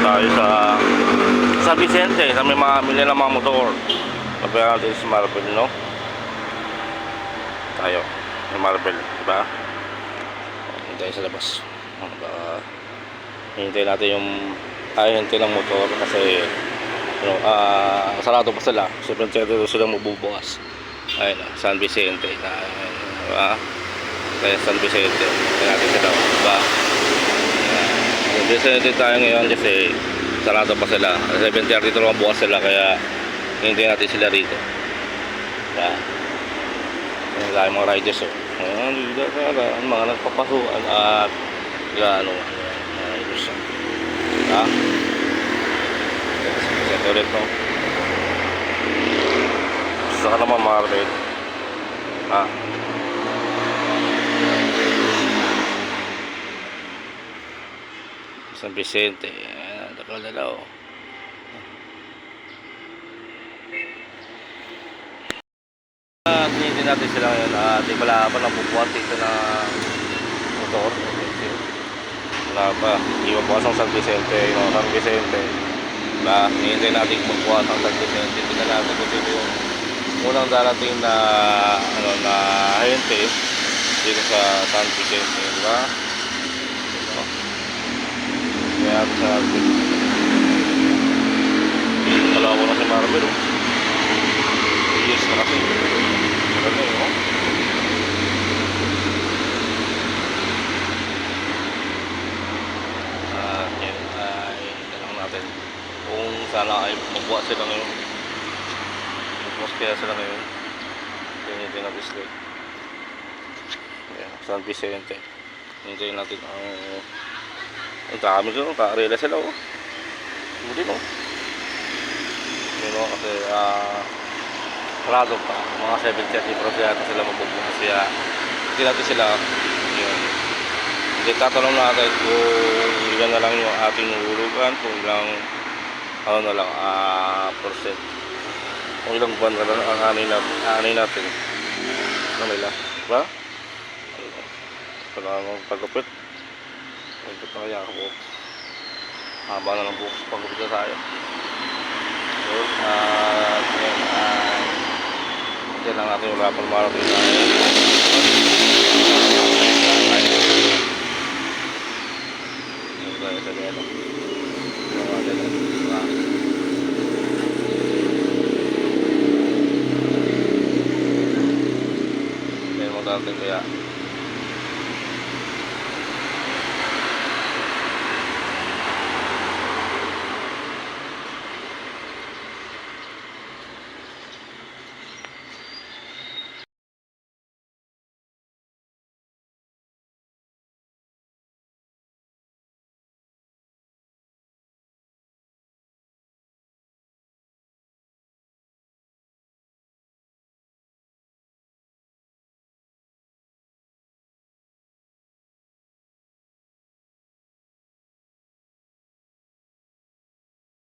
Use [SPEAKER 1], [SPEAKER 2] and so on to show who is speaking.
[SPEAKER 1] tayo sa San Vicente na may mamili ng mga motor. Pabayaan natin si Marvel, no? Tayo, si Marvel, diba? Hintayin sa labas. Hintayin natin yung ahente ng motor kasi sarado pa sila. Siyempre sila mabubukas. Ayun, San Vicente. Diba? Kaya San Vicente. Hintayin natin sila, diba? San Vicente tayo ngayon kasi sarado pa sila. 7:30 ito lang bukas sila kaya hintayin natin sila rito. Diba? Ayan tayo mga riders, oh. Ayan, mga nagpapasukan at gano'n, riders, oh. Diba? Set ulit, no? Saka naman Marvel. San Vicente. Ayan, dalaw. Hindi natin sila ngayon at wala pa nang bubuhat dito na motor. Wala pa. Iwabukas ang San Vicente. San Vicente. Hihintay natin magbuhat ang San Vicente. Tingnan natin kung sino yung unang darating na na ahente dito sa San Vicente. Diba? Kaya sa atin. Wala ko na si Marvel. Yes na kasi. Ano yun, oh? Yan ay tanong natin kung sana ay magbuhat sila ngayon. Magbuhat kaya sila ngayon. Hintayin natin sila. San Vicente. Hintayin natin ang dami ko. Kakarela sila, oh. Hindi, no? Yun, no? Kasi sarado pa, mga 7:30 pero sila mabubukas kaya hindi natin sila yun. Hindi tatanong natin kung yan na lang yung ating hulugan, kung ilang na lang percent, kung ilang buwan na lang ang anay natin ano nila, diba? Kailangan pagkapit ito na kaya ako haba na lang po pagkapit na tayo so, yan lang natin wala pang marating